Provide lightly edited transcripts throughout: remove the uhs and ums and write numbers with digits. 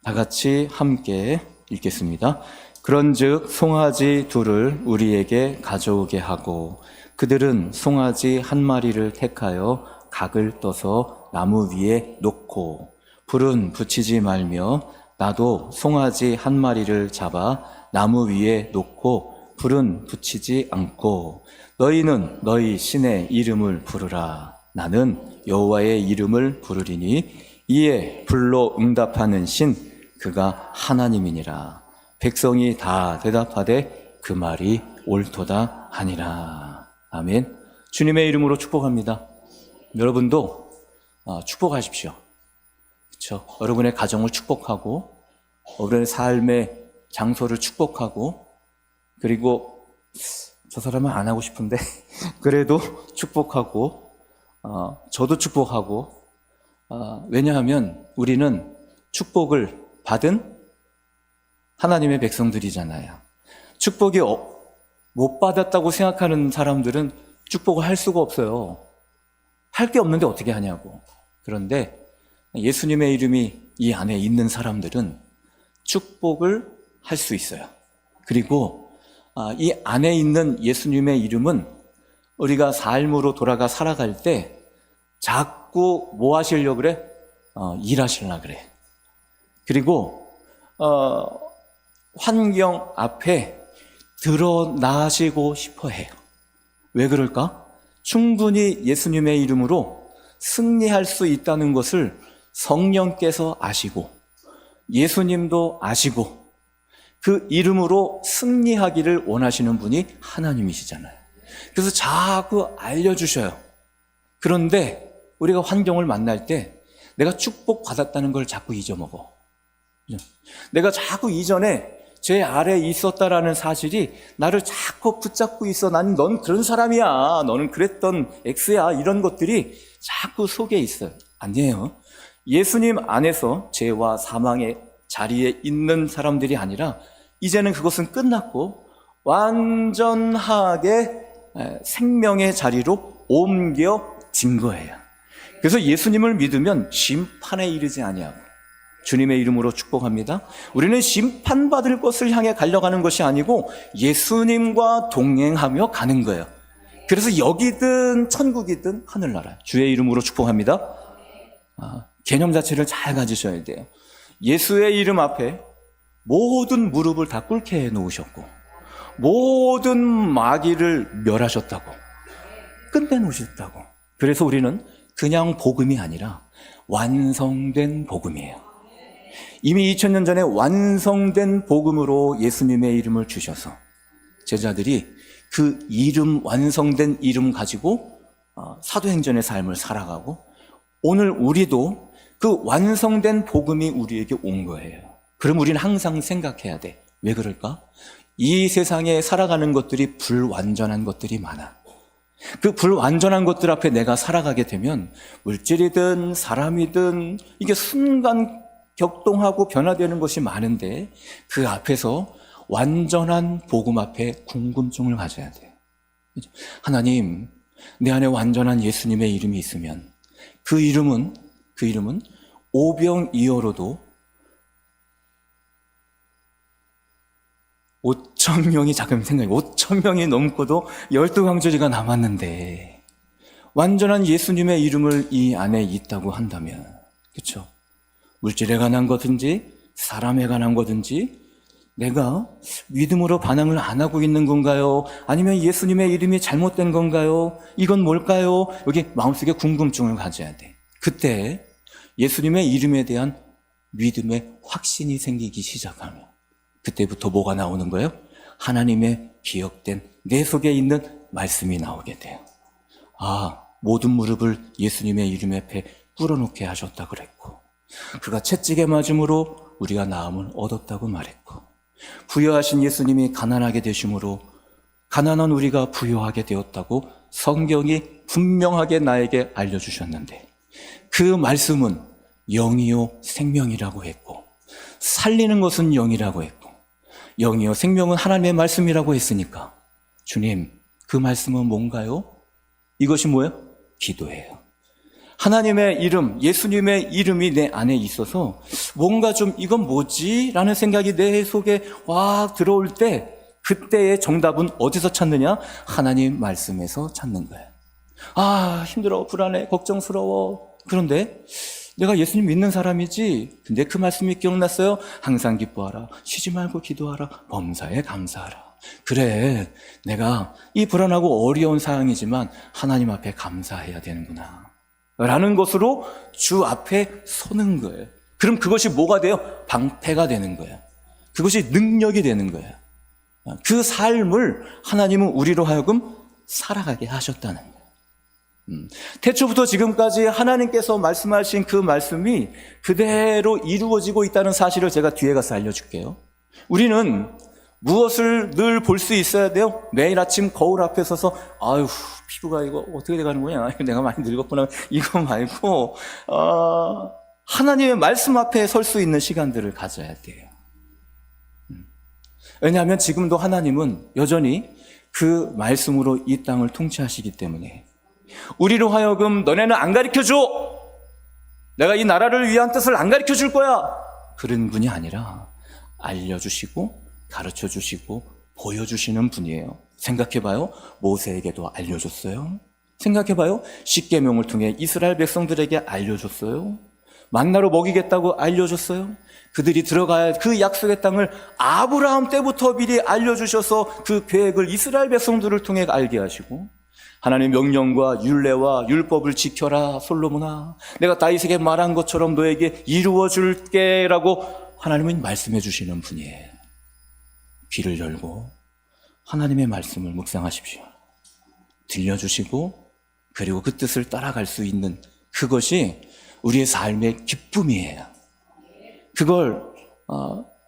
다 같이 함께 읽겠습니다. 그런즉 송아지 둘을 우리에게 가져오게 하고 그들은 송아지 한 마리를 택하여 각을 떠서 나무 위에 놓고 불은 붙이지 말며 나도 송아지 한 마리를 잡아 나무 위에 놓고 불은 붙이지 않고 너희는 너희 신의 이름을 부르라. 나는 여호와의 이름을 부르리니 이에 불로 응답하는 신 그가 하나님이니라. 백성이 다 대답하되 그 말이 옳도다 하니라. 아멘. 주님의 이름으로 축복합니다. 여러분도 축복하십시오. 그렇죠? 여러분의 가정을 축복하고 여러분의 삶의 장소를 축복하고 그리고 저 사람은 안 하고 싶은데 그래도 축복하고 저도 축복하고 왜냐하면 우리는 축복을 받은 하나님의 백성들이잖아요. 축복이 못 받았다고 생각하는 사람들은 축복을 할 수가 없어요. 할 게 없는데 어떻게 하냐고. 그런데 예수님의 이름이 이 안에 있는 사람들은 축복을 할 수 있어요. 그리고 이 안에 있는 예수님의 이름은 우리가 삶으로 돌아가 살아갈 때 자꾸 뭐 하시려고 그래? 일하시려고 그래. 그리고 환경 앞에 드러나시고 싶어 해요. 왜 그럴까? 충분히 예수님의 이름으로 승리할 수 있다는 것을 성령께서 아시고 예수님도 아시고 그 이름으로 승리하기를 원하시는 분이 하나님이시잖아요. 그래서 자꾸 알려주셔요. 그런데 우리가 환경을 만날 때 내가 축복받았다는 걸 자꾸 잊어먹어. 내가 자꾸 이전에 제 아래에 있었다라는 사실이 나를 자꾸 붙잡고 있어. 넌 그런 사람이야. 너는 그랬던 X야. 이런 것들이 자꾸 속에 있어요. 아니에요. 예수님 안에서 죄와 사망의 자리에 있는 사람들이 아니라 이제는 그것은 끝났고 완전하게 생명의 자리로 옮겨진 거예요. 그래서 예수님을 믿으면 심판에 이르지 아니하고 주님의 이름으로 축복합니다. 우리는 심판받을 것을 향해 달려가는 것이 아니고 예수님과 동행하며 가는 거예요. 그래서 여기든 천국이든 하늘나라 주의 이름으로 축복합니다. 개념 자체를 잘 가지셔야 돼요. 예수의 이름 앞에 모든 무릎을 다 꿇게 해놓으셨고 모든 마귀를 멸하셨다고 끝내놓으셨다고. 그래서 우리는 그냥 복음이 아니라 완성된 복음이에요. 이미 2000년 전에 완성된 복음으로 예수님의 이름을 주셔서 제자들이 그 이름, 완성된 이름 가지고 사도행전의 삶을 살아가고 오늘 우리도 그 완성된 복음이 우리에게 온 거예요. 그럼 우리는 항상 생각해야 돼. 왜 그럴까? 이 세상에 살아가는 것들이 불완전한 것들이 많아. 그 불완전한 것들 앞에 내가 살아가게 되면 물질이든 사람이든 이게 순간 격동하고 변화되는 것이 많은데 그 앞에서 완전한 복음 앞에 궁금증을 가져야 돼요. 하나님, 내 안에 완전한 예수님의 이름이 있으면 그 이름은 오병이어로도 5,000명이 잠깐 생각해. 5,000명이 넘고도 12광주리가 남았는데 완전한 예수님의 이름을 이 안에 있다고 한다면 그렇죠? 물질에 관한 거든지 사람에 관한 거든지 내가 믿음으로 반응을 안 하고 있는 건가요? 아니면 예수님의 이름이 잘못된 건가요? 이건 뭘까요? 여기 마음속에 궁금증을 가져야 돼. 그때 예수님의 이름에 대한 믿음의 확신이 생기기 시작하면 그때부터 뭐가 나오는 거예요? 하나님의 기억된 내 속에 있는 말씀이 나오게 돼요. 모든 무릎을 예수님의 이름 앞에 꿇어놓게 하셨다 그랬고 그가 채찍에 맞음으로 우리가 나음을 얻었다고 말했고 부여하신 예수님이 가난하게 되심으로 가난한 우리가 부여하게 되었다고 성경이 분명하게 나에게 알려주셨는데 그 말씀은 영이요 생명이라고 했고 살리는 것은 영이라고 했고 영이요 생명은 하나님의 말씀이라고 했으니까 주님 그 말씀은 뭔가요? 이것이 뭐예요? 기도예요. 하나님의 이름, 예수님의 이름이 내 안에 있어서 뭔가 좀 이건 뭐지? 라는 생각이 내 속에 확 들어올 때 그때의 정답은 어디서 찾느냐? 하나님 말씀에서 찾는 거예요. 아, 힘들어, 불안해, 걱정스러워. 그런데 내가 예수님 믿는 사람이지. 근데 그 말씀이 기억났어요. 항상 기뻐하라, 쉬지 말고 기도하라, 범사에 감사하라. 그래, 내가 이 불안하고 어려운 상황이지만 하나님 앞에 감사해야 되는구나 라는 것으로 주 앞에 서는 거예요. 그럼 그것이 뭐가 돼요? 방패가 되는 거예요. 그것이 능력이 되는 거예요. 그 삶을 하나님은 우리로 하여금 살아가게 하셨다는 거예요. 태초부터 지금까지 하나님께서 말씀하신 그 말씀이 그대로 이루어지고 있다는 사실을 제가 뒤에 가서 알려줄게요. 우리는 무엇을 늘 볼 수 있어야 돼요? 매일 아침 거울 앞에 서서 아유, 피부가 이거 어떻게 돼가는 거냐, 내가 많이 늙었구나, 이거 말고 하나님의 말씀 앞에 설 수 있는 시간들을 가져야 돼요. 왜냐하면 지금도 하나님은 여전히 그 말씀으로 이 땅을 통치하시기 때문에 우리로 하여금 너네는 안 가르쳐줘, 내가 이 나라를 위한 뜻을 안 가르쳐줄 거야, 그런 분이 아니라 알려주시고 가르쳐주시고 보여주시는 분이에요. 생각해봐요. 모세에게도 알려줬어요. 생각해봐요. 십계명을 통해 이스라엘 백성들에게 알려줬어요. 만나로 먹이겠다고 알려줬어요. 그들이 들어가야 할 그 약속의 땅을 아브라함 때부터 미리 알려주셔서 그 계획을 이스라엘 백성들을 통해 알게 하시고, 하나님의 명령과 율례와 율법을 지켜라 솔로몬아, 내가 다윗에게 말한 것처럼 너에게 이루어 줄게 라고 하나님은 말씀해 주시는 분이에요. 귀를 열고 하나님의 말씀을 묵상하십시오. 들려주시고 그리고 그 뜻을 따라갈 수 있는 그것이 우리의 삶의 기쁨이에요. 그걸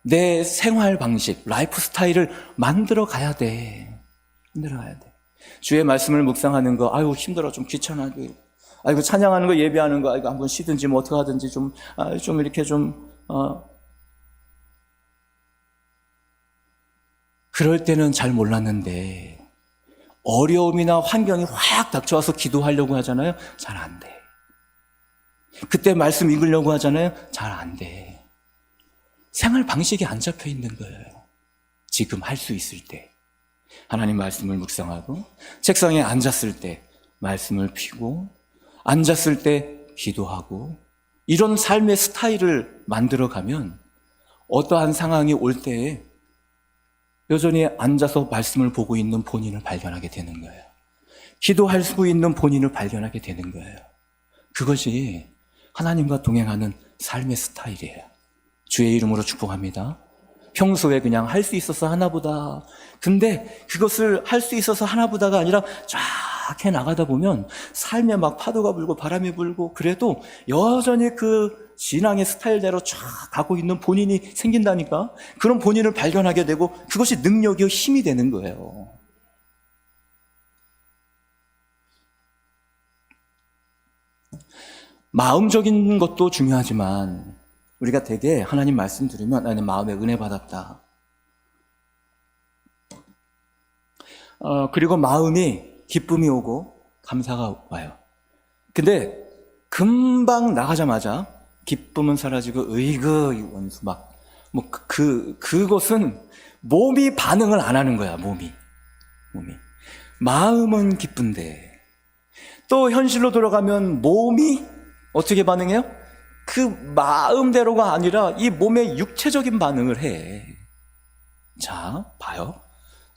내 생활 방식, 라이프 스타일을 만들어 가야 돼. 주의 말씀을 묵상하는 거, 아유 힘들어, 좀 귀찮아, 아이고 찬양하는 거, 예배하는 거, 아이고 한번 쉬든지 뭐 어떻게 하든지 좀 이렇게 그럴 때는 잘 몰랐는데 어려움이나 환경이 확 닥쳐와서 기도하려고 하잖아요. 잘 안 돼. 그때 말씀 읽으려고 하잖아요. 잘 안 돼. 생활 방식이 안 잡혀 있는 거예요. 지금 할 수 있을 때 하나님 말씀을 묵상하고, 책상에 앉았을 때 말씀을 피고, 앉았을 때 기도하고, 이런 삶의 스타일을 만들어가면 어떠한 상황이 올 때에 여전히 앉아서 말씀을 보고 있는 본인을 발견하게 되는 거예요. 기도할 수 있는 본인을 발견하게 되는 거예요. 그것이 하나님과 동행하는 삶의 스타일이에요. 주의 이름으로 축복합니다. 평소에 그냥 할 수 있어서 하나보다, 근데 그것을 할 수 있어서 하나보다가 아니라 쫙 해나가다 보면 삶에 막 파도가 불고 바람이 불고 그래도 여전히 그 신앙의 스타일대로 쫙 가고 있는 본인이 생긴다니까. 그런 본인을 발견하게 되고 그것이 능력이요 힘이 되는 거예요. 마음적인 것도 중요하지만 우리가 되게 하나님 말씀 들으면 나는 마음에 은혜 받았다. 그리고 마음이 기쁨이 오고 감사가 와요. 근데 금방 나가자마자 기쁨은 사라지고 으이그 이 원수 막 그것은 몸이 반응을 안 하는 거야. 몸이 마음은 기쁜데 또 현실로 돌아가면 몸이 어떻게 반응해요? 그 마음대로가 아니라 이 몸의 육체적인 반응을 해. 자, 봐요.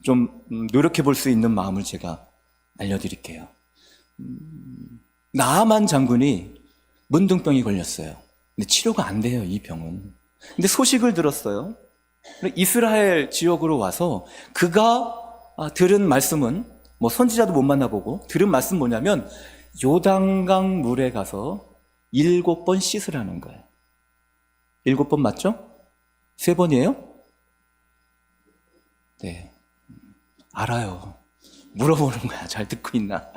좀 노력해 볼 수 있는 마음을 제가 알려드릴게요. 나아만 장군이 문둥병이 걸렸어요. 근데 치료가 안 돼요, 이 병은. 근데 소식을 들었어요. 이스라엘 지역으로 와서 그가 들은 말씀은, 뭐 선지자도 못 만나보고 들은 말씀 뭐냐면 요단강 물에 가서 7번 씻으라는 거예요. 7번 맞죠? 3번이에요? 네. 알아요. 물어보는 거야. 잘 듣고 있나?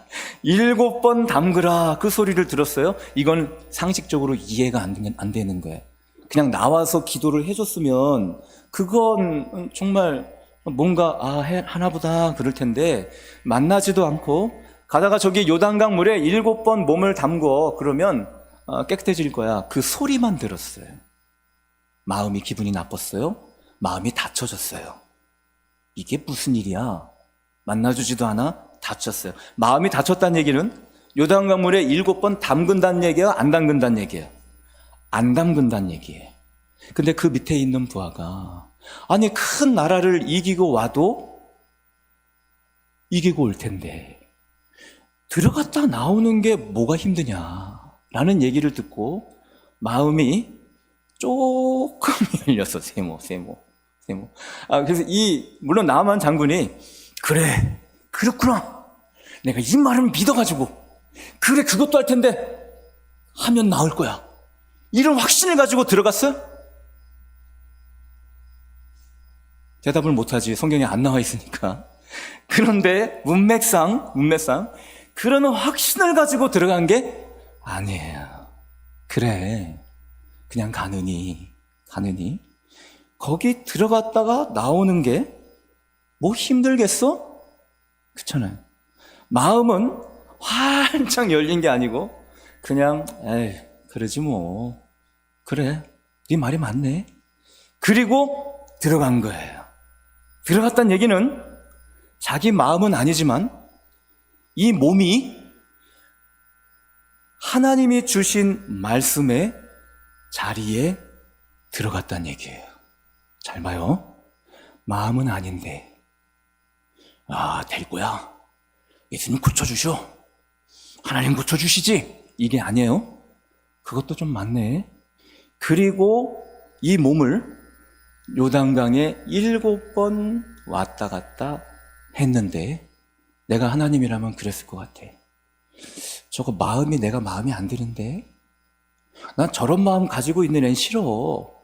7번 담그라, 그 소리를 들었어요. 이건 상식적으로 이해가 안 되는 거예요. 그냥 나와서 기도를 해줬으면 그건 정말 뭔가 하나보다 그럴 텐데 만나지도 않고 가다가 저기 요단강 물에 7번 몸을 담궈 그러면 깨끗해질 거야. 그 소리만 들었어요. 마음이 기분이 나빴어요. 마음이 다쳐졌어요. 이게 무슨 일이야? 만나주지도 않아? 다쳤어요. 마음이 다쳤다는 얘기는 요단강 물에 7번 담근다는 얘기예요? 안 담근다는 얘기예요? 안 담근다는 얘기예요. 근데 그 밑에 있는 부하가 아니 큰 나라를 이기고 와도 이기고 올 텐데 들어갔다 나오는 게 뭐가 힘드냐라는 얘기를 듣고 마음이 조금 열렸어. 세모. 그래서 물론 나만 장군이 그래 그렇구나 내가 이 말은 믿어가지고 그래 그것도 할 텐데 하면 나올 거야 이런 확신을 가지고 들어갔어요? 대답을 못하지. 성경에 안 나와 있으니까. 그런데 문맥상 그런 확신을 가지고 들어간 게 아니에요. 그래 그냥 가느니 거기 들어갔다가 나오는 게 뭐 힘들겠어? 그렇잖아요. 마음은 활짝 열린 게 아니고 그냥 에이 그러지 뭐 그래 네 말이 맞네 그리고 들어간 거예요. 들어갔다는 얘기는 자기 마음은 아니지만 이 몸이 하나님이 주신 말씀의 자리에 들어갔다는 얘기예요. 잘 봐요. 마음은 아닌데 될 거야. 예수님 고쳐주셔. 하나님 고쳐주시지. 이게 아니에요. 그것도 좀 맞네. 그리고 이 몸을 요단강에 7번 왔다 갔다 했는데 내가 하나님이라면 그랬을 것 같아. 저거 내가 마음이 안 드는데 난 저런 마음 가지고 있는 애는 싫어.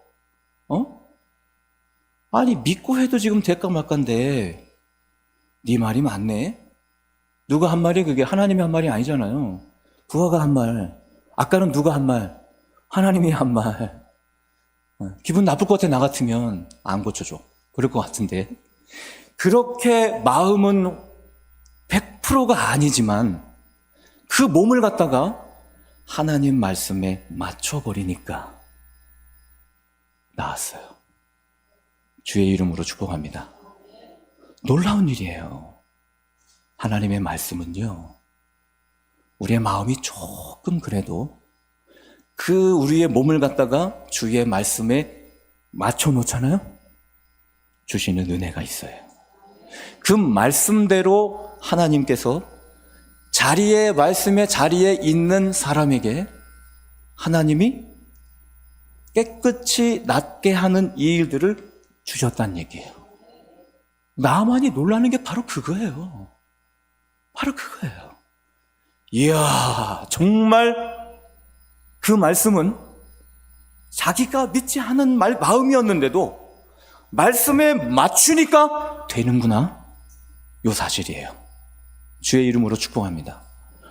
아니 믿고 해도 지금 될까 말까인데 네 말이 맞네. 누가 한 말이 그게 하나님이 한 말이 아니잖아요. 부하가 한 말, 아까는 누가 한 말, 하나님이 한 말. 기분 나쁠 것 같아. 나 같으면 안 고쳐줘. 그럴 것 같은데 그렇게 마음은 100%가 아니지만 그 몸을 갖다가 하나님 말씀에 맞춰버리니까 나았어요. 주의 이름으로 축복합니다. 놀라운 일이에요. 하나님의 말씀은요, 우리의 마음이 조금 그래도 그 우리의 몸을 갖다가 주의 말씀에 맞춰놓잖아요? 주시는 은혜가 있어요. 그 말씀대로 하나님께서 말씀의 자리에 있는 사람에게 하나님이 깨끗이 낫게 하는 이 일들을 주셨다는 얘기예요. 나만이 놀라는 게 바로 그거예요. 바로 그거예요. 이야, 정말 그 말씀은 자기가 믿지 않은 마음이었는데도 말씀에 맞추니까 되는구나. 요 사실이에요. 주의 이름으로 축복합니다.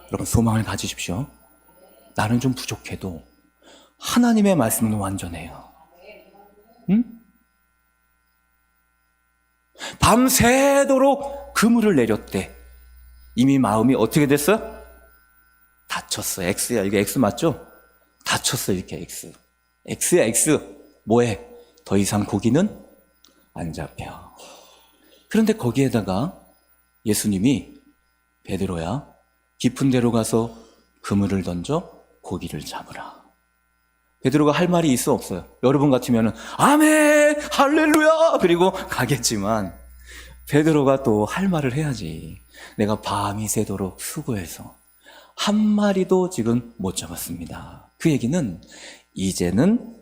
여러분 소망을 가지십시오. 나는 좀 부족해도 하나님의 말씀은 완전해요. 응? 밤새도록 그물을 내렸대. 이미 마음이 어떻게 됐어요? 다쳤어. X야. 이게 X 맞죠? 다쳤어. 이렇게 X. X야 X. 뭐해? 더 이상 고기는 안 잡혀. 그런데 거기에다가 예수님이 베드로야 깊은 데로 가서 그물을 던져 고기를 잡으라. 베드로가 할 말이 있어 없어요? 여러분 같으면 아멘 할렐루야 그리고 가겠지만 베드로가 또 할 말을 해야지. 내가 밤이 새도록 수고해서 한 마리도 지금 못 잡았습니다. 그 얘기는 이제는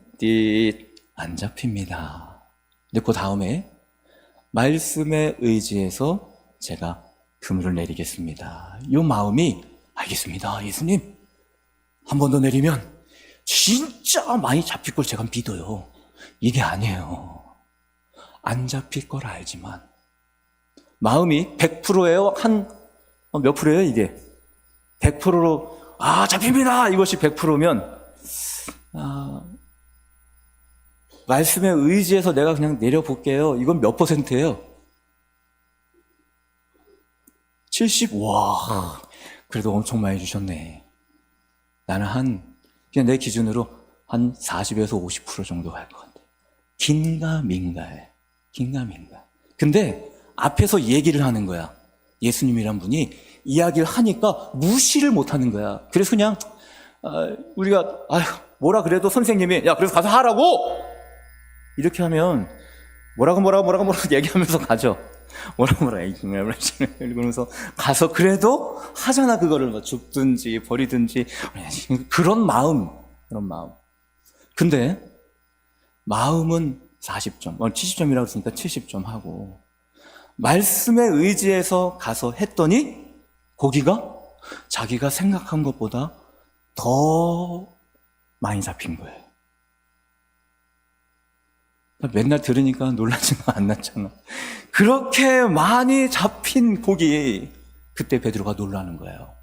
안 잡힙니다. 근데 그 다음에 말씀에 의지해서 제가 그물을 내리겠습니다. 이 마음이 알겠습니다. 예수님 한 번 더 내리면 진짜 많이 잡힐 걸 제가 믿어요. 이게 아니에요. 안 잡힐 걸 알지만 마음이 100%예요? 몇 프로예요 이게? 100%로 잡힙니다 이것이 100%면 말씀에 의지해서 내가 그냥 내려볼게요. 이건 몇 %예요? 70? 와, 그래도 엄청 많이 주셨네. 나는 그냥 내 기준으로 한 40에서 50% 정도 갈 것 같아. 긴가민가해. 긴가민가. 근데 앞에서 얘기를 하는 거야. 예수님이란 분이 이야기를 하니까 무시를 못 하는 거야. 그래서 그냥 우리가 뭐라 그래도 선생님이 야 그래서 가서 하라고 이렇게 하면 뭐라고 얘기하면서 가죠. 뭐라고 이러면서 가서 그래도 하잖아. 그거를 뭐 줍든지 버리든지 그런 마음. 근데 마음은 40점, 70점이라고 했으니까 70점 하고 말씀에 의지해서 가서 했더니 고기가 자기가 생각한 것보다 더 많이 잡힌 거예요. 맨날 들으니까 놀라지는 않았잖아. 그렇게 많이 잡힌 고기, 그때 베드로가 놀라는 거예요.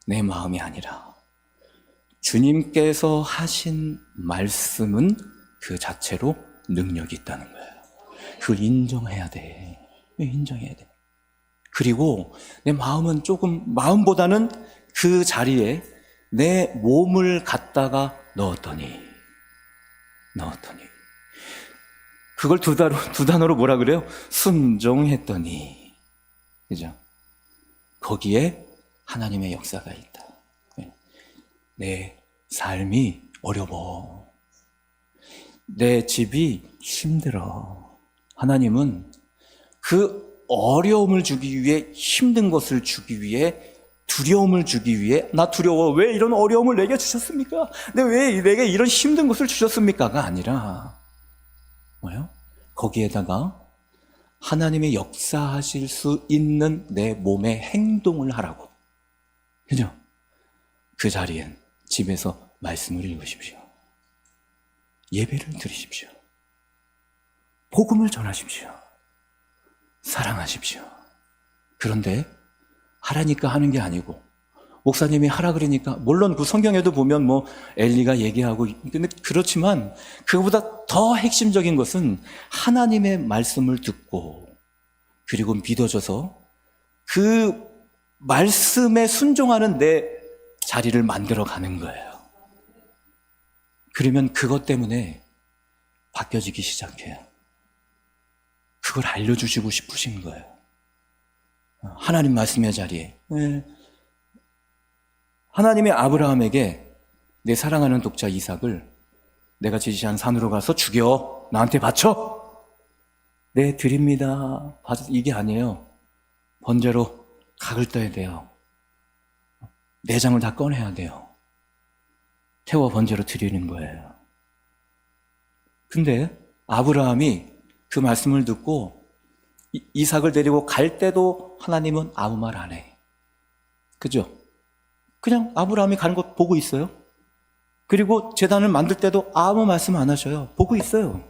내 마음이 아니라 주님께서 하신 말씀은 그 자체로 능력이 있다는 거예요. 그걸 인정해야 돼. 인정해야 돼. 그리고 내 마음은 마음보다는 그 자리에 내 몸을 갖다가 넣었더니 그걸 두 단어로 뭐라 그래요? 순종했더니. 그죠? 거기에 하나님의 역사가 있다. 내 삶이 어려워. 내 집이 힘들어. 하나님은 그 어려움을 주기 위해, 힘든 것을 주기 위해, 두려움을 주기 위해, 나 두려워. 왜 이런 어려움을 내게 주셨습니까? 왜 내게 이런 힘든 것을 주셨습니까?가 아니라 뭐요? 거기에다가 하나님의 역사하실 수 있는 내 몸의 행동을 하라고. 그죠? 그 자리엔 집에서 말씀을 읽으십시오. 예배를 드리십시오. 복음을 전하십시오. 사랑하십시오. 그런데 하라니까 하는 게 아니고 목사님이 하라 그러니까, 물론 그 성경에도 보면 엘리가 얘기하고, 근데 그렇지만 그거보다 더 핵심적인 것은 하나님의 말씀을 듣고 그리고 믿어져서 그 말씀에 순종하는 내 자리를 만들어 가는 거예요. 그러면 그것 때문에 바뀌어지기 시작해요. 그걸 알려주시고 싶으신 거예요. 하나님 말씀의 자리에. 하나님의 아브라함에게 내 사랑하는 독자 이삭을 내가 지시한 산으로 가서 죽여. 나한테 바쳐. 네, 드립니다. 이게 아니에요. 번제로 각을 떠야 돼요. 내장을 다 꺼내야 돼요. 태워 번제로 드리는 거예요. 근데 아브라함이 그 말씀을 듣고 이삭을 데리고 갈 때도 하나님은 아무 말 안 해. 그죠? 그냥 아브라함이 가는 것 보고 있어요. 그리고 제단을 만들 때도 아무 말씀 안 하셔요. 보고 있어요.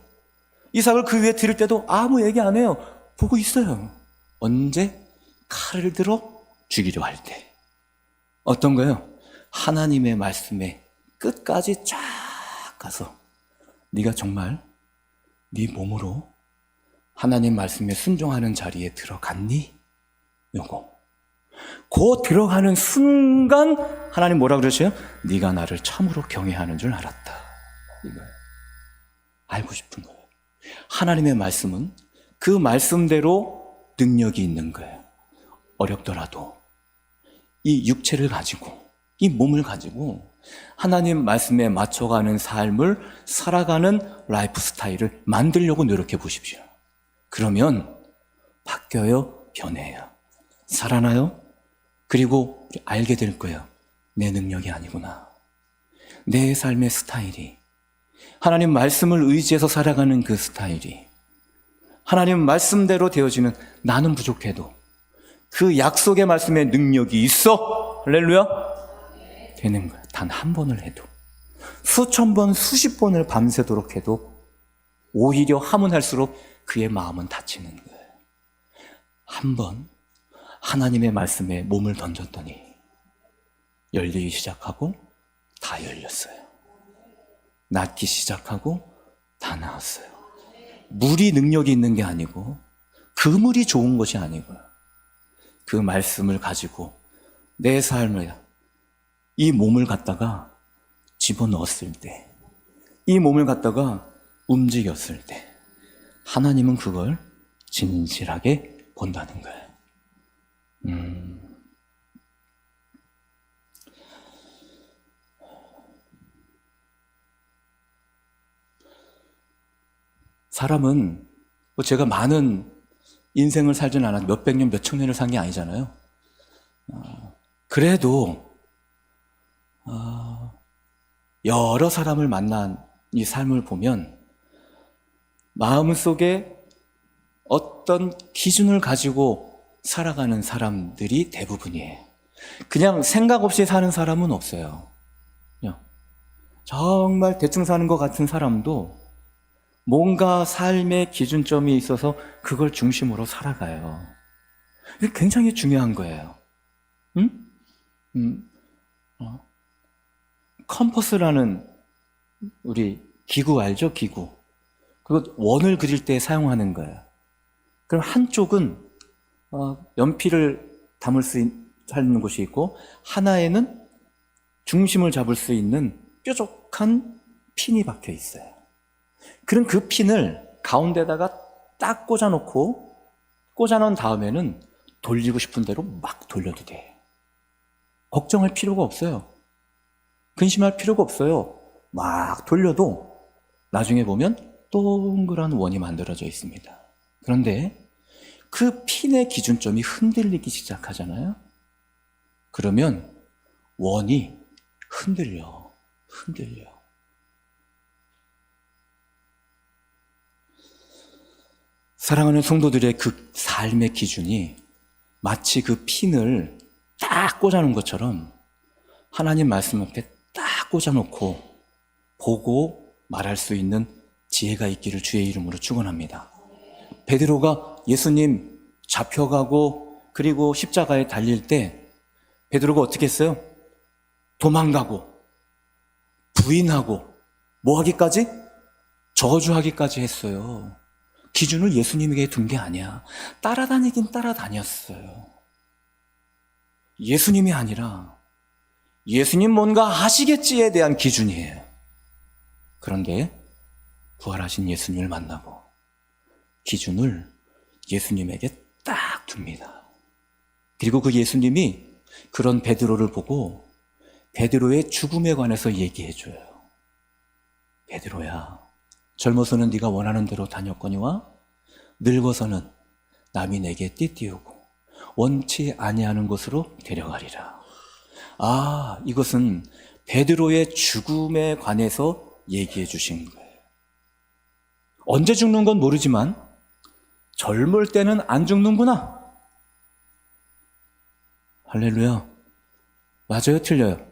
이삭을 그 위에 드릴 때도 아무 얘기 안 해요. 보고 있어요. 언제? 칼을 들어 죽이려 할 때. 어떤 거예요? 하나님의 말씀에 끝까지 쫙 가서 네가 정말 네 몸으로 하나님 말씀에 순종하는 자리에 들어갔니? 요거. 그 들어가는 순간 하나님 뭐라 그러셔요? 네가 나를 참으로 경외하는 줄 알았다. 이거예요. 알고 싶은 거예요. 하나님의 말씀은 그 말씀대로 능력이 있는 거예요. 어렵더라도 이 육체를 가지고, 이 몸을 가지고 하나님 말씀에 맞춰가는 삶을 살아가는 라이프 스타일을 만들려고 노력해 보십시오. 그러면 바뀌어요, 변해요, 살아나요. 그리고 알게 될 거예요. 내 능력이 아니구나. 내 삶의 스타일이, 하나님 말씀을 의지해서 살아가는 그 스타일이, 하나님 말씀대로 되어지는, 나는 부족해도 그 약속의 말씀에 능력이 있어. 할렐루야. 되는 거야. 단 한 번을 해도, 수천 번, 수십 번을 밤새도록 해도 오히려 하면 할수록 그의 마음은 다치는 거예요. 한 번 하나님의 말씀에 몸을 던졌더니 열리기 시작하고 다 열렸어요. 낫기 시작하고 다 나았어요. 물이 능력이 있는 게 아니고, 그 물이 좋은 것이 아니고요. 그 말씀을 가지고 내 삶을, 이 몸을 갖다가 집어넣었을 때, 이 몸을 갖다가 움직였을 때 하나님은 그걸 진실하게 본다는 거예요. 사람은 뭐 제가 많은 인생을 살진 않았, 몇백 년, 몇천 년을 산 게 아니잖아요. 그래도 여러 사람을 만난 이 삶을 보면 마음속에 어떤 기준을 가지고 살아가는 사람들이 대부분이에요. 그냥 생각 없이 사는 사람은 없어요. 그냥 정말 대충 사는 것 같은 사람도 뭔가 삶의 기준점이 있어서 그걸 중심으로 살아가요. 이게 굉장히 중요한 거예요. 컴퍼스라는 우리 기구 알죠? 기구. 그거 원을 그릴 때 사용하는 거예요. 그럼 한쪽은 연필을 담을 수 있는 곳이 있고, 하나에는 중심을 잡을 수 있는 뾰족한 핀이 박혀 있어요. 그럼 그 핀을 가운데다가 딱 꽂아놓고, 꽂아놓은 다음에는 돌리고 싶은 대로 막 돌려도 돼. 걱정할 필요가 없어요. 근심할 필요가 없어요. 막 돌려도 나중에 보면 동그란 원이 만들어져 있습니다. 그런데 그 핀의 기준점이 흔들리기 시작하잖아요. 그러면 원이 흔들려. 사랑하는 성도들의 그 삶의 기준이 마치 그 핀을 딱 꽂아놓은 것처럼 하나님 말씀 앞에 딱 꽂아놓고 보고 말할 수 있는 지혜가 있기를 주의 이름으로 축원합니다. 베드로가 예수님 잡혀가고 그리고 십자가에 달릴 때 베드로가 어떻게 했어요? 도망가고 부인하고 뭐 하기까지? 저주하기까지 했어요. 기준을 예수님에게 둔 게 아니야. 따라다니긴 따라다녔어요. 예수님이 아니라 예수님 뭔가 하시겠지에 대한 기준이에요. 그런데 부활하신 예수님을 만나고 기준을 예수님에게 딱 둡니다. 그리고 그 예수님이 그런 베드로를 보고 베드로의 죽음에 관해서 얘기해줘요. 베드로야, 젊어서는 네가 원하는 대로 다녔거니와 늙어서는 남이 내게 띠띠우고 원치 아니하는 곳으로 데려가리라. 아, 이것은 베드로의 죽음에 관해서 얘기해 주신 거예요. 언제 죽는 건 모르지만 젊을 때는 안 죽는구나. 할렐루야. 맞아요? 틀려요?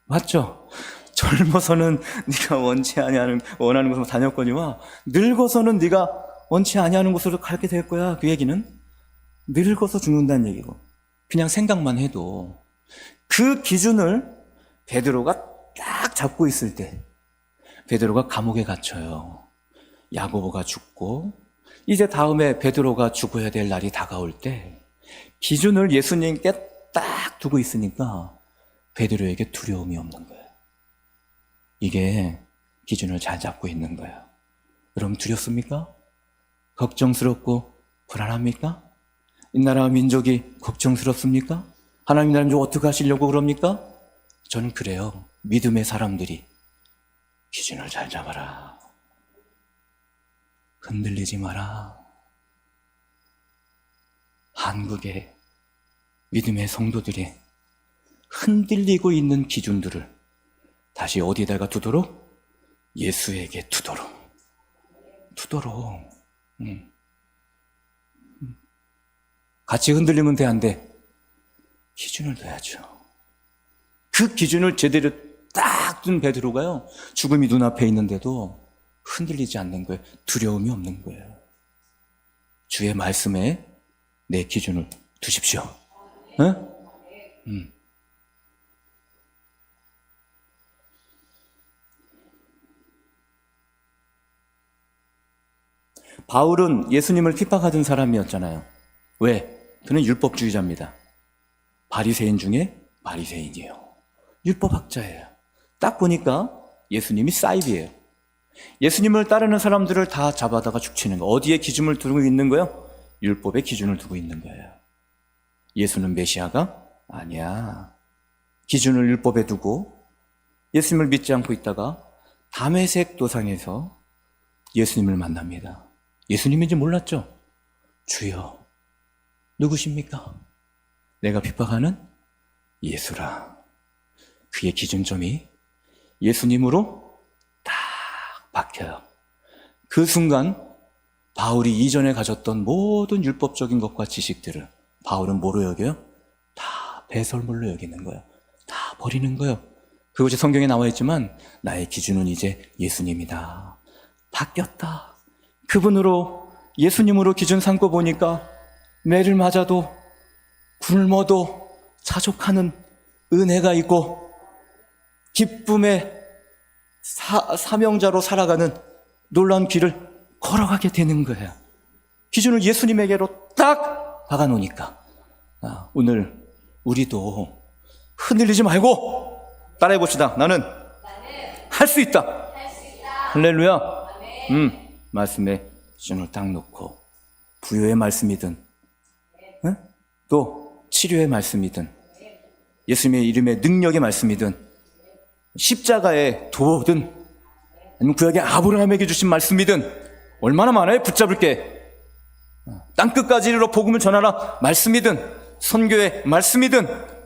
맞죠? 젊어서는 네가 원치 아니하는 원하는 곳으로 다녔거니와 늙어서는 네가 원치 아니하는 곳으로 가게 될 거야. 그 얘기는 늙어서 죽는다는 얘기고, 그냥 생각만 해도 그 기준을 베드로가 딱 잡고 있을 때 베드로가 감옥에 갇혀요. 야고보가 죽고 이제 다음에 베드로가 죽어야 될 날이 다가올 때 기준을 예수님께 딱 두고 있으니까 베드로에게 두려움이 없는 거예요. 이게 기준을 잘 잡고 있는 거예요. 여러분 두렵습니까? 걱정스럽고 불안합니까? 이 나라와 민족이 걱정스럽습니까? 하나님 나라 민족 어떻게 하시려고 그럽니까? 저는 그래요. 믿음의 사람들이 기준을 잘 잡아라. 흔들리지 마라. 한국의 믿음의 성도들이 흔들리고 있는 기준들을 다시 어디다가 두도록? 예수에게 두도록. 같이 흔들리면 돼, 안 돼? 기준을 둬야죠. 그 기준을 제대로 딱 둔 베드로가요, 죽음이 눈앞에 있는데도 흔들리지 않는 거예요. 두려움이 없는 거예요. 주의 말씀에 내 기준을 두십시오. 응? 바울은 예수님을 핍박하던 사람이었잖아요. 왜? 그는 율법주의자입니다. 바리새인 중에 바리새인이에요. 율법학자예요. 딱 보니까 예수님이 사이비예요. 예수님을 따르는 사람들을 다 잡아다가 죽치는 거. 어디에 기준을 두고 있는 거예요? 율법의 기준을 두고 있는 거예요. 예수는 메시아가 아니야. 기준을 율법에 두고 예수님을 믿지 않고 있다가 다메섹 도상에서 예수님을 만납니다. 예수님인지 몰랐죠? 주여, 누구십니까? 내가 핍박하는 예수라. 그의 기준점이 예수님으로 딱 박혀요. 그 순간 바울이 이전에 가졌던 모든 율법적인 것과 지식들을 바울은 뭐로 여겨요? 다 배설물로 여기는 거예요. 다 버리는 거예요. 그것이 성경에 나와 있지만 나의 기준은 이제 예수님이다. 바뀌었다. 그분으로, 예수님으로 기준 삼고 보니까 매를 맞아도 굶어도 자족하는 은혜가 있고 기쁨의 사명자로 살아가는 놀라운 길을 걸어가게 되는 거예요. 기준을 예수님에게로 딱 박아놓으니까 오늘 우리도 흔들리지 말고 따라해 봅시다. 나는 할 수 있다. 할렐루야. 말씀에 기준을 딱 놓고 부요의 말씀이든 또 치료의 말씀이든 예수님의 이름의 능력의 말씀이든 십자가의 도든 아니면 구약의 아브라함에게 주신 말씀이든 얼마나 많아요? 붙잡을게. 땅끝까지 이르러 복음을 전하라 말씀이든 선교의 말씀이든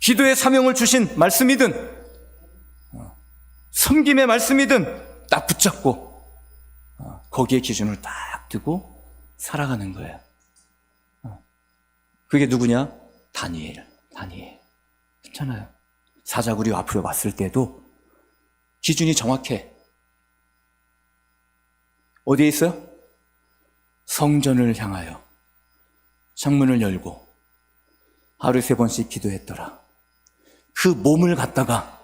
기도의 사명을 주신 말씀이든 섬김의 말씀이든 딱 붙잡고 거기에 기준을 딱 두고 살아가는 거예요. 그게 누구냐? 다니엘. 그렇잖아요. 사자굴이 앞으로 왔을 때도 기준이 정확해. 어디에 있어요? 성전을 향하여 창문을 열고 하루에 3번씩 기도했더라. 그 몸을 갖다가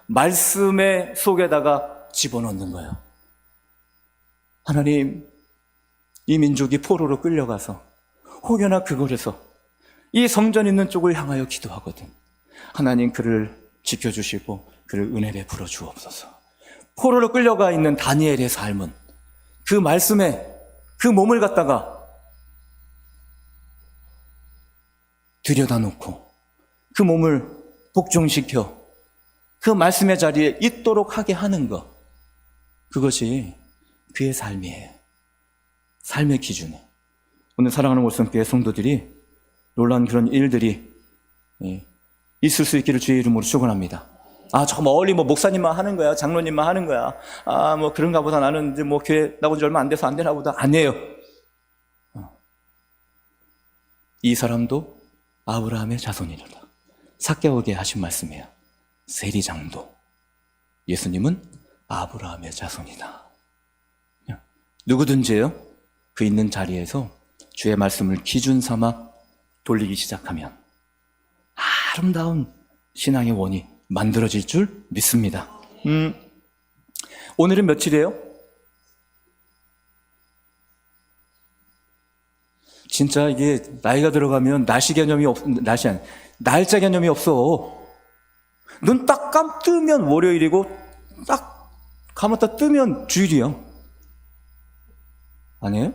말씀의 속에다가 집어넣는 거예요. 하나님, 이 민족이 포로로 끌려가서 혹여나 그곳에서 이 성전 있는 쪽을 향하여 기도하거든. 하나님 그를 지켜주시고 그를 은혜 베풀어 주옵소서. 포로로 끌려가 있는 다니엘의 삶은 그 말씀에 그 몸을 갖다가 들여다 놓고 그 몸을 복종시켜 그 말씀의 자리에 있도록 하게 하는 것, 그것이 그의 삶이에요. 삶의 기준이에요. 오늘 사랑하는 월성교회 성도들이 놀라운 그런 일들이 있을 수 있기를 주의 이름으로 축원합니다. 저 멀리 목사님만 하는 거야, 장로님만 하는 거야. 그런가 보다. 나는 이제 교회 나온 지 얼마 안 돼서 안 되나 보다. 아니에요. 이 사람도 아브라함의 자손이로다. 삭개오게 하신 말씀이에요. 세리장도. 예수님은 아브라함의 자손이다. 누구든지요, 그 있는 자리에서 주의 말씀을 기준 삼아 돌리기 시작하면 아름다운 신앙의 원이 만들어질 줄 믿습니다. 오늘은 며칠이에요? 진짜 이게 나이가 들어가면 날짜 개념이 없어. 눈 딱 감뜨면 월요일이고 딱 감았다 뜨면 주일이요. 아니에요?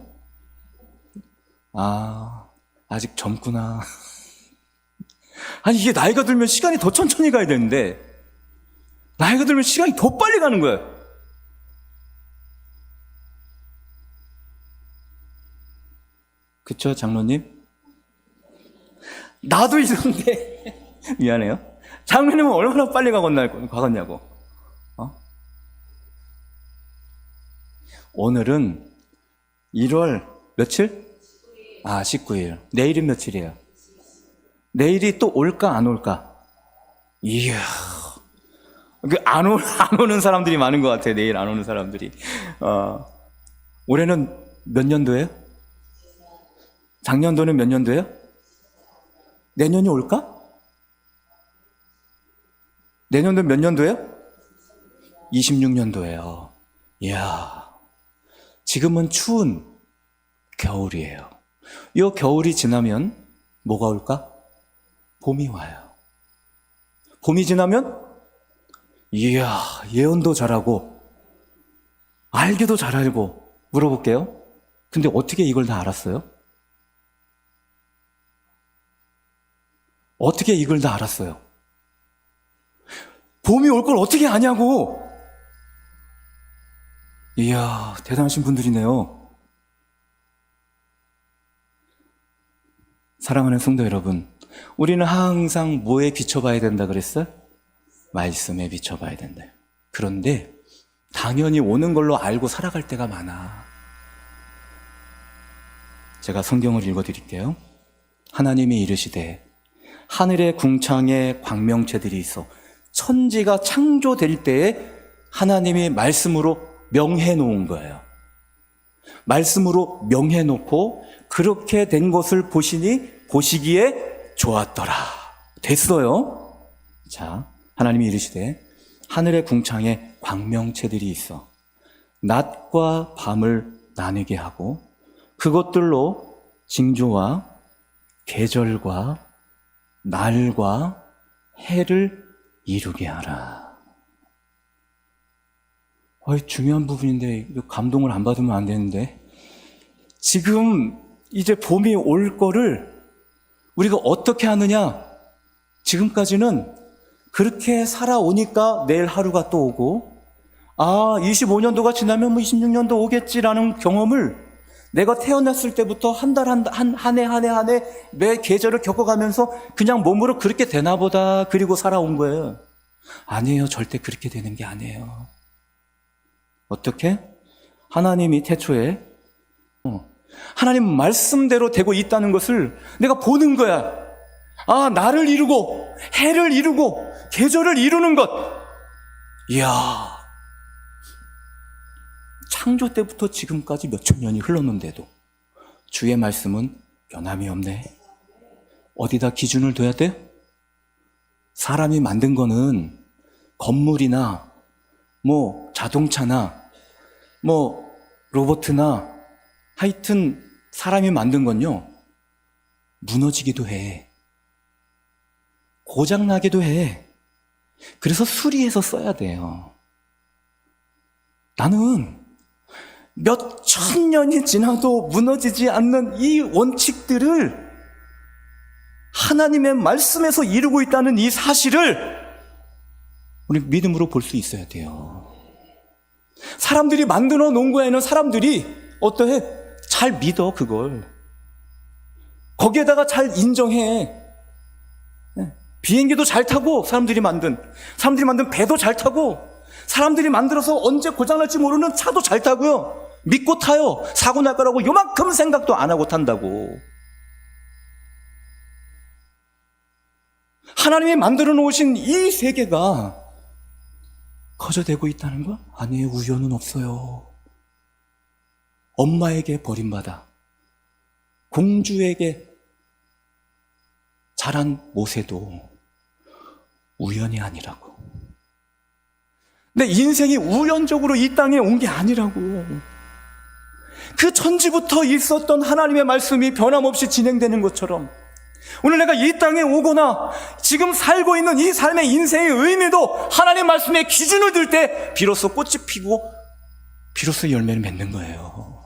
아직 젊구나. 아니, 이게 나이가 들면 시간이 더 천천히 가야 되는데 나이가 들면 시간이 더 빨리 가는 거야. 그쵸, 장로님? 나도 이런데 미안해요. 장로님은 얼마나 빨리 가겠냐고. 오늘은 1월 며칠? 19일. 내일은 며칠이에요? 내일이 또 올까 안 올까? 이야, 안 오는 사람들이 많은 것 같아요. 내일 안 오는 사람들이. 올해는 몇 년도예요? 작년도는 몇 년도예요? 내년이 올까? 내년도는 몇 년도예요? 26년도예요. 이야, 지금은 추운 겨울이에요. 이 겨울이 지나면 뭐가 올까? 봄이 와요. 봄이 지나면 이야, 예언도 잘하고 알기도 잘 알고. 물어볼게요. 근데 어떻게 이걸 다 알았어요? 어떻게 이걸 다 알았어요? 봄이 올 걸 어떻게 아냐고. 이야, 대단하신 분들이네요. 사랑하는 성도 여러분, 우리는 항상 뭐에 비춰봐야 된다 그랬어요? 말씀에 비춰봐야 된다. 그런데 당연히 오는 걸로 알고 살아갈 때가 많아. 제가 성경을 읽어드릴게요. 하나님이 이르시되 하늘의 궁창에 광명체들이 있어. 천지가 창조될 때에 하나님이 말씀으로 명해 놓은 거예요. 말씀으로 명해 놓고 그렇게 된 것을 보시기에 좋았더라. 됐어요. 자, 하나님이 이르시되 하늘의 궁창에 광명체들이 있어 낮과 밤을 나뉘게 하고 그것들로 징조와 계절과 날과 해를 이루게 하라. 중요한 부분인데 감동을 안 받으면 안 되는데, 지금 이제 봄이 올 거를 우리가 어떻게 하느냐? 지금까지는 그렇게 살아오니까 내일 하루가 또 오고, 25년도가 지나면 26년도 오겠지라는 경험을 내가 태어났을 때부터 한 해 매 계절을 겪어가면서 그냥 몸으로 그렇게 되나 보다 그리고 살아온 거예요. 아니에요. 절대 그렇게 되는 게 아니에요. 어떻게? 하나님이 태초에 하나님 말씀대로 되고 있다는 것을 내가 보는 거야. 나를 이루고 해를 이루고 계절을 이루는 것. 이야, 창조 때부터 지금까지 몇천 년이 흘렀는데도 주의 말씀은 변함이 없네. 어디다 기준을 둬야 돼? 사람이 만든 거는 건물이나 자동차나 로봇이나 하여튼 사람이 만든 건요, 무너지기도 해. 고장나기도 해. 그래서 수리해서 써야 돼요. 나는 몇 천 년이 지나도 무너지지 않는 이 원칙들을 하나님의 말씀에서 이루고 있다는 이 사실을 우리 믿음으로 볼 수 있어야 돼요. 사람들이 만들어 놓은 거에는 사람들이 어떠해? 잘 믿어, 그걸. 거기에다가 잘 인정해. 비행기도 잘 타고, 사람들이 만든 배도 잘 타고, 사람들이 만들어서 언제 고장날지 모르는 차도 잘 타고요. 믿고 타요. 사고 날 거라고 요만큼 생각도 안 하고 탄다고. 하나님이 만들어 놓으신 이 세계가 거저되고 있다는 거? 아니에요. 우연은 없어요. 엄마에게 버림받아 공주에게 자란 모세도 우연이 아니라고. 내 인생이 우연적으로 이 땅에 온 게 아니라고. 그 천지부터 있었던 하나님의 말씀이 변함없이 진행되는 것처럼 오늘 내가 이 땅에 오거나 지금 살고 있는 이 삶의 인생의 의미도 하나님 말씀의 기준을 들 때 비로소 꽃이 피고 비로소 열매를 맺는 거예요.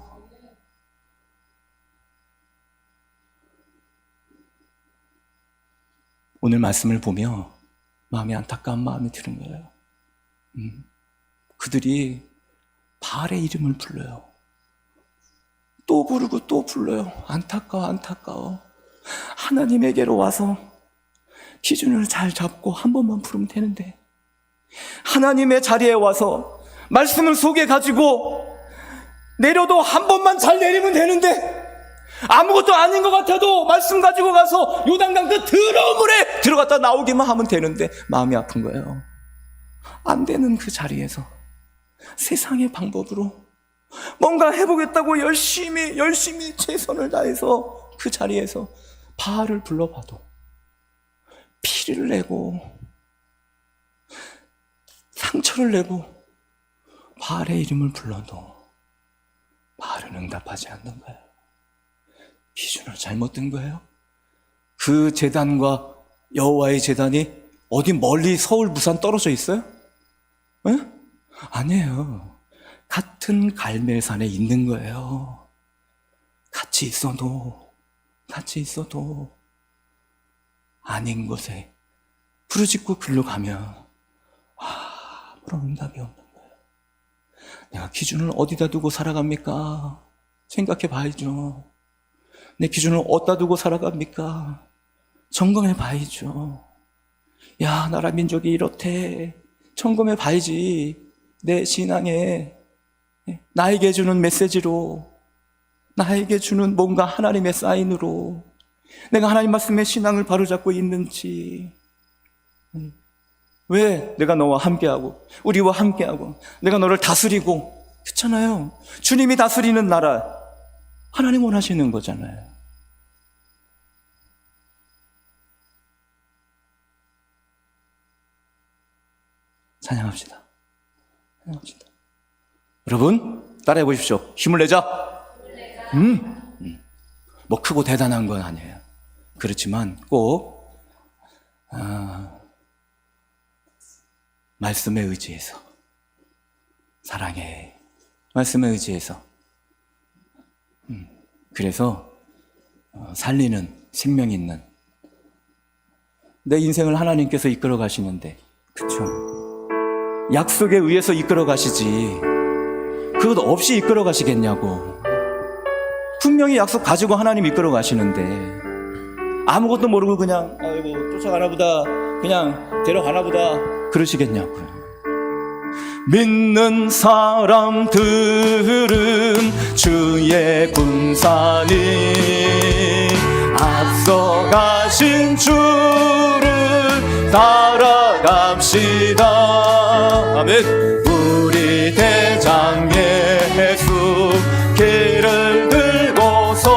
오늘 말씀을 보며 마음이 안타까운 마음이 드는 거예요. 그들이 바알의 이름을 불러요. 또 부르고 또 불러요. 안타까워. 하나님에게로 와서 기준을 잘 잡고 한 번만 부르면 되는데, 하나님의 자리에 와서 말씀을 속에 가지고 내려도 한 번만 잘 내리면 되는데, 아무것도 아닌 것 같아도 말씀 가지고 가서 요단강 그 더러운 물에 들어갔다 나오기만 하면 되는데 마음이 아픈 거예요. 안 되는 그 자리에서 세상의 방법으로 뭔가 해보겠다고 열심히 최선을 다해서 그 자리에서 바알을 불러봐도, 피를 내고 상처를 내고 바알의 이름을 불러도 바알은 응답하지 않는 거예요. 기준을 잘못 든 거예요. 그 제단과 여호와의 제단이 어디 멀리 서울, 부산 떨어져 있어요? 에? 아니에요. 같은 갈멜산에 있는 거예요. 같이 있어도 아닌 곳에 부르짖고 글로 가면 아무런 응답이 없는 거예요. 내가 기준을 어디다 두고 살아갑니까? 생각해 봐야죠. 내 기준을 어디다 두고 살아갑니까? 점검해 봐야죠. 야, 나라 민족이 이렇대. 점검해 봐야지. 내 신앙에 나에게 주는 메시지로, 나에게 주는 뭔가 하나님의 사인으로 내가 하나님 말씀의 신앙을 바로잡고 있는지. 왜 내가 너와 함께하고 우리와 함께하고 내가 너를 다스리고, 그렇잖아요. 주님이 다스리는 나라 하나님 원하시는 거잖아요. 찬양합시다. 여러분 따라해 보십시오. 힘을 내자. 뭐 크고 대단한 건 아니에요. 그렇지만 꼭 말씀에 의지해서, 사랑해, 말씀에 의지해서, 그래서 살리는, 생명 있는 내 인생을 하나님께서 이끌어 가시는데, 그렇죠? 약속에 의해서 이끌어 가시지 그것 없이 이끌어 가시겠냐고. 분명히 약속 가지고 하나님 이끌어 가시는데 아무것도 모르고 그냥 아이고 쫓아가나 보다, 그냥 데려가나 보다 그러시겠냐고요. 믿는 사람들은 주의 군사니 앞서가신 주를 따라갑시다. 아멘. 우리 대장 예수 길을 들고서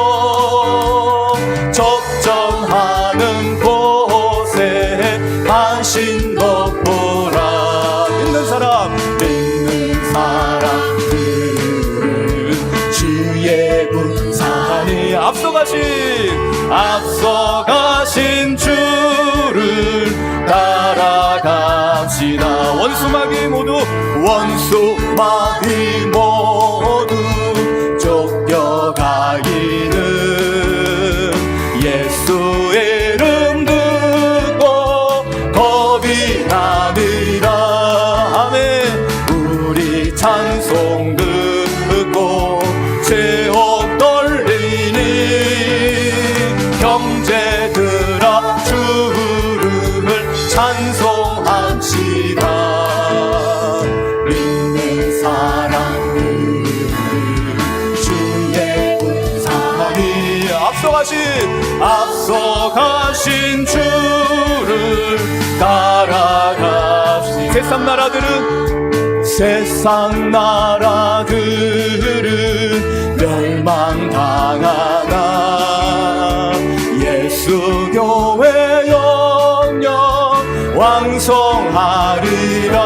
접전하는 곳에 간신 먹보라. 믿는 사람들은 주의 군사니 앞서가신 주를 따라갑시다. 원수마귀 모두 쫓겨가기는 예수의 이름 듣고 겁이 나니라. 아멘. 우리 찬송 듣고 제옥 떨리니 형제들아 주를 찬송합시다. 믿는 사람들 주의 군사니 앞서가신 주를 따라갑시다. 세상 나라들은 멸망당하나 예수 교회 영영 왕성하리라.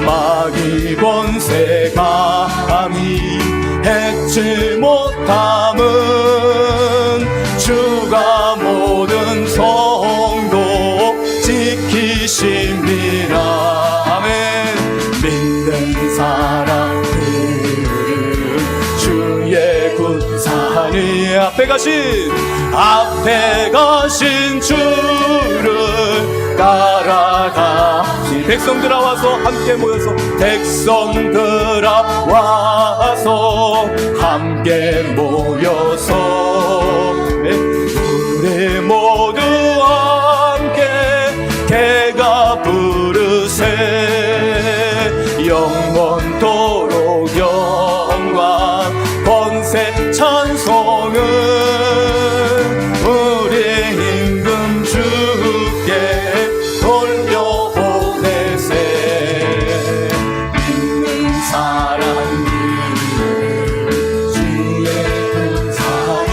마귀 권세 감히 해치 못함은 주가 모든 성도 지키십니다. 아멘. 믿는 사람들은 주의 군사니 앞에 가신 주를 따라가시. 백성들아 와서 함께 모여서, 백성들아 와서 함께 모여서 우리 모두 함께 개가 부르세. 영원토록 영광 권세 찬송은 우리 임금 주께 돌려보내세. 믿는 사람들 주의 군사니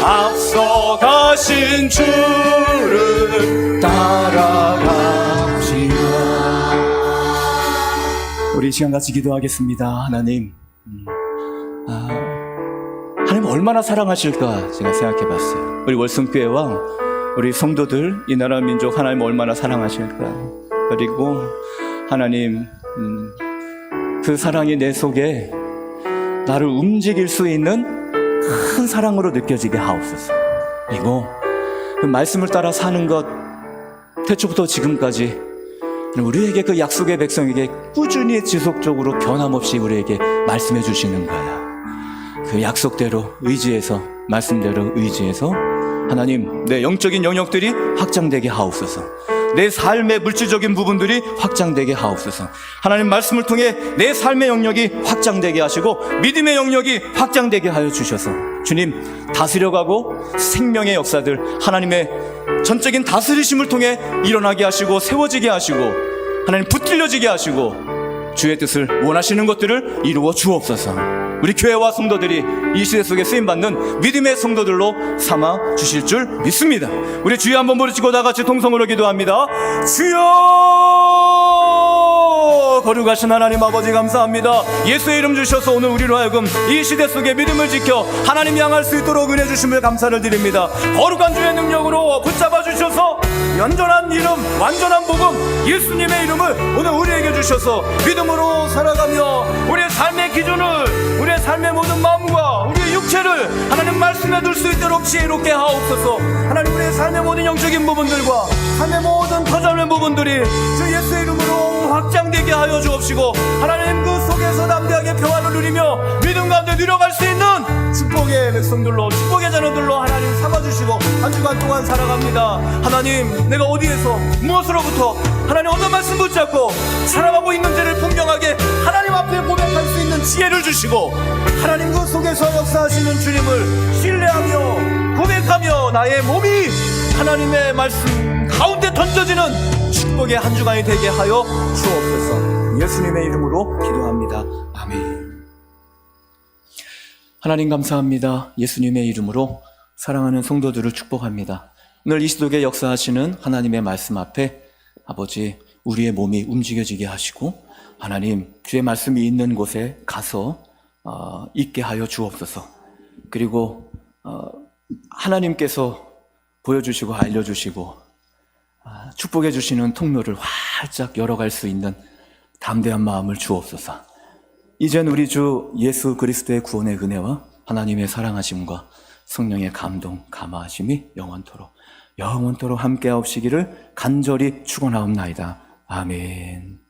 앞서가신 주를 따라갑시다. 우리 이 시간 같이 기도하겠습니다. 하나님, 얼마나 사랑하실까 제가 생각해 봤어요. 우리 월성교회와 우리 성도들, 이 나라 민족 하나님 얼마나 사랑하실까. 그리고 하나님 그 사랑이 내 속에 나를 움직일 수 있는 큰 사랑으로 느껴지게 하옵소서. 그리고 그 말씀을 따라 사는 것, 태초부터 지금까지 우리에게 그 약속의 백성에게 꾸준히 지속적으로 변함없이 우리에게 말씀해 주시는 거야. 그 약속대로 의지해서, 말씀대로 의지해서 하나님, 내 영적인 영역들이 확장되게 하옵소서. 내 삶의 물질적인 부분들이 확장되게 하옵소서. 하나님 말씀을 통해 내 삶의 영역이 확장되게 하시고 믿음의 영역이 확장되게 하여 주셔서 주님, 다스려가고 생명의 역사들, 하나님의 전적인 다스리심을 통해 일어나게 하시고 세워지게 하시고 하나님 붙들려지게 하시고 주의 뜻을 원하시는 것들을 이루어 주옵소서. 우리 교회와 성도들이 이 시대 속에 쓰임받는 믿음의 성도들로 삼아 주실 줄 믿습니다. 우리 주여 한번 부르시고 다 같이 통성으로 기도합니다. 주여! 거룩하신 하나님 아버지 감사합니다. 예수의 이름 주셔서 오늘 우리로 하여금 이 시대 속에 믿음을 지켜 하나님 향할 수 있도록 은혜 주심을 감사를 드립니다. 거룩한 주의 능력으로 붙잡아 주셔서 완전한 이름, 완전한 복음, 예수님의 이름을 오늘 우리에게 주셔서 믿음으로 살아가며 우리의 삶의 기준을, 우리의 삶의 모든 마음과 우리의 육체를 하나님 말씀에 둘 수 있도록 지혜롭게 하옵소서. 하나님 우리의 삶의 모든 영적인 부분들과 삶의 모든 터전의 부분들이 주 예수의 이름으로 확장되게 하여 주옵시고 하나님 그 속에서 담대하게 평안을 누리며 믿음 가운데 누려갈 수 있는 축복의 백성들로, 축복의 자녀들로 하나님 삼아주시고 한 주간 동안 살아갑니다. 하나님, 내가 어디에서 무엇으로부터 하나님 어떤 말씀 붙잡고 살아가고 있는지를 분명하게 하나님 앞에 고백할 수 있는 지혜를 주시고 하나님 그 속에서 역사하시는 주님을 신뢰하며 고백하며 나의 몸이 하나님의 말씀 가운데 던져지는 축복의 한 주간이 되게 하여 주옵소서. 예수님의 이름으로 기도합니다. 아멘. 하나님 감사합니다. 예수님의 이름으로 사랑하는 성도들을 축복합니다. 오늘 이 시독에 역사하시는 하나님의 말씀 앞에 아버지, 우리의 몸이 움직여지게 하시고 하나님, 주의 말씀이 있는 곳에 가서 있게 하여 주옵소서. 그리고 하나님께서 보여주시고 알려주시고 축복해 주시는 통로를 활짝 열어갈 수 있는 담대한 마음을 주옵소서. 이젠 우리 주 예수 그리스도의 구원의 은혜와 하나님의 사랑하심과 성령의 감동, 감화하심이 영원토록 함께하옵시기를 간절히 축원하옵나이다. 아멘.